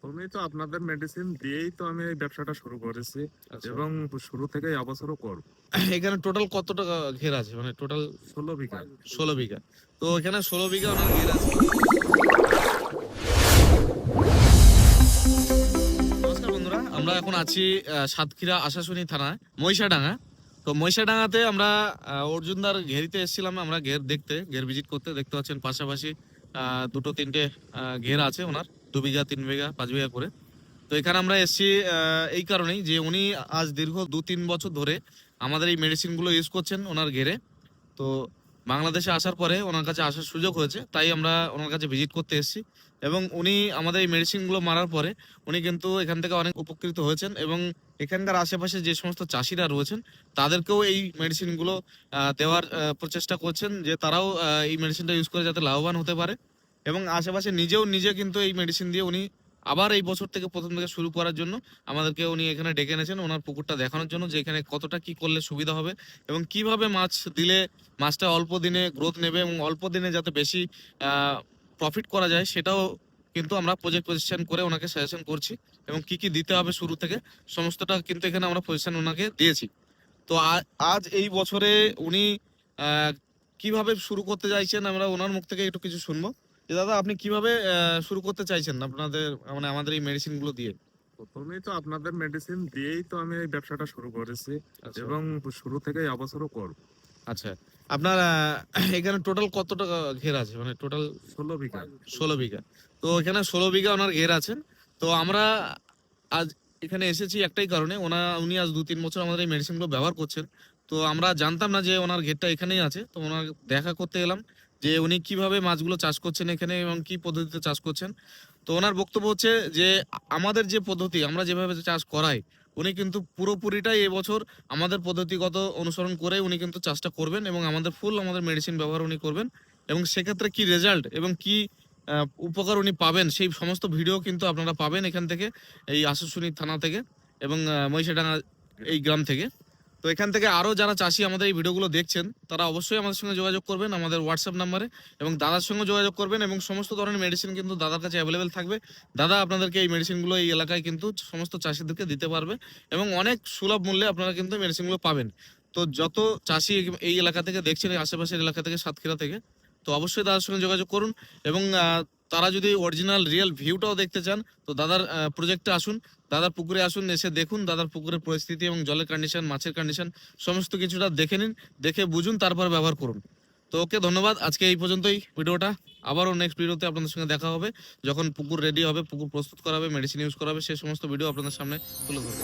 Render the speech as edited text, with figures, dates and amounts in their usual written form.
প্রথমেই তো আপনাদের মেডিসিন দিয়েই তো আমি এই ব্যবসাটা শুরু করেছি আচ্ছা। এবং শুরু থেকে এবছরও করব। এখানে টোটাল কত টাকা ঘের আছে, মানে টোটাল 16 বিঘা। 16 বিঘা। তো এখানে 16 বিঘা ওনার ঘের আছে। নমস্কার বন্ধুরা, আমরা এখন আছি সাতক্ষীরা আশাশুনি থানায় মহিষাডাঙ্গা। তো মহিষাডাঙ্গাতে আমরা অর্জুনদার ঘেরিতে এসেছিলাম, আমরা ঘের দেখতে, ঘের ভিজিট করতে। দেখতে পাচ্ছেন পাশাপাশি দুটো তিনটে ঘের আছে ওনার, 2 বিঘা 3 বিঘা 5 বিঘা করে। তো এখানে আমরা এসেছি এই কারণেই যে উনি আজ দীর্ঘ 2-3 বছর ধরে আমাদের এই মেডিসিনগুলো ইউজ করছেন ওনার ঘেরে। তো বাংলাদেশে আসার পরে ওনার কাছে আসার সুযোগ হয়েছে, তাই আমরা ওনার কাছে ভিজিট করতে এসেছি। এবং উনি আমাদের এই মেডিসিনগুলো মারার পরে উনি কিন্তু এখান থেকে অনেক উপকৃত হয়েছেন, এবং এখানকার আশেপাশে যে সমস্ত চাষিরা রয়েছেন তাদেরকেও এই মেডিসিনগুলো দেওয়ার প্রচেষ্টা করছেন, যে তারাও এই মেডিসিনটা ইউজ করে যাতে লাভবান হতে পারে। এবং আশেপাশে নিজে কিন্তু এই মেডিসিন দিয়ে উনি আবার এই বছর থেকে প্রথম থেকে শুরু করার জন্য আমাদেরকে উনি এখানে ডেকে এনেছেন, ওনার পুকুরটা দেখানোর জন্য, যে এখানে কতটা কি করলে সুবিধা হবে এবং কিভাবে মাছ দিলে মাছটা অল্প দিনে গ্রোথ নেবে এবং অল্প দিনে যাতে বেশি প্রফিট করা যায়, সেটাও কিন্তু আমরা পজিশন করে ওনাকে সাজেশন করছি। এবং কি কি দিতে হবে শুরু থেকে সমস্তটা কিন্তু এখানে আমরা পজিশন ওনাকে দিয়েছি। তো আজ এই বছরে উনি কিভাবে শুরু করতে চাইছেন আমরা ওনার মুখ থেকে একটু কিছু শুনবো। যে দাদা, আপনি কিভাবে শুরু করতে চাইছেন আপনাদের, মানে আমাদের এই মেডিসিন গুলো দিয়ে? প্রথমেই তো আপনাদের মেডিসিন দিয়েই তো আমি এই ব্যবসাটা শুরু করেছি আচ্ছা। এবং শুরু থেকে এবছরও করব। আচ্ছা, আপনার এখানে টোটাল কত টাকা ঘের আছে, মানে টোটাল 16 বিঘা। 16 বিঘা। তো এখানে 16 বিঘা ওনার ঘের আছেন। তো আমরা আজ এখানে এসেছি একটাই কারণে, উনি আজ 2-3 বছর আমাদের এই মেডিসিন গুলো ব্যবহার করছেন। তো আমরা জানতাম না যে ওনার ঘেরটা এখানেই আছে, তো ওনার দেখা করতে এলাম যে উনি কিভাবে মাছগুলো চাষ করছেন এখানে এবং কি পদ্ধতিতে চাষ করছেন। তো ওনার বক্তব্য হচ্ছে যে আমাদের যে পদ্ধতি, আমরা যেভাবে চাষ করাই, উনি কিন্তু পুরোপুরিটাই এবছর আমাদের পদ্ধতিগত অনুসরণ করে উনি কিন্তু চাষটা করবেন এবং আমাদের মেডিসিন ব্যবহার উনি করবেন। এবং সেক্ষেত্রে কি রেজাল্ট এবং কি উপকার উনি পাবেন, সেই সমস্ত ভিডিও কিন্তু আপনারা পাবেন এখান থেকে, এই আশাশুনি থানা থেকে এবং মহিষাডাঙ্গা এই গ্রাম থেকে। তো এখান থেকে আরও যারা চাষি আমাদের এই ভিডিওগুলো দেখছেন, তারা অবশ্যই আমাদের সঙ্গে যোগাযোগ করবেন আমাদের হোয়াটসঅ্যাপ নাম্বারে, এবং দাদার সঙ্গে যোগাযোগ করবেন। এবং সমস্ত ধরনের মেডিসিন কিন্তু দাদার কাছে অ্যাভেলেবেল থাকবে। দাদা আপনাদেরকে এই মেডিসিনগুলো এই এলাকায় কিন্তু সমস্ত চাষিদেরকে দিতে পারবে এবং অনেক সুলভ মূল্যে আপনারা কিন্তু মেডিসিনগুলো পাবেন। তো যত চাষি এই এলাকা থেকে দেখছেন, এই আশেপাশের এলাকা থেকে, সাতক্ষীরা থেকে, তো অবশ্যই দাদার সঙ্গে যোগাযোগ করুন। এবং তারা যদি অরিজিনাল রিয়েল ভিউটাও দেখতে চান, তো দাদার প্রজেক্টে আসুন, দাদার পুকুরে আসুন, এসে দেখুন দাদার পুকুরের পরিস্থিতি এবং জলের কন্ডিশন, মাছের কন্ডিশন, সমস্ত কিছুটা দেখে নিন, দেখে বুঝুন, তারপর ব্যবহার করুন। তো ওকে, ধন্যবাদ। আজকে এই পর্যন্তই ভিডিওটা। আবারও নেক্সট ভিডিওতে আপনাদের সঙ্গে দেখা হবে, যখন পুকুর রেডি হবে, পুকুর প্রস্তুত করা হবে, মেডিসিন ইউজ করা হবে, সেই সমস্ত ভিডিও আপনাদের সামনে তুলে ধরবো।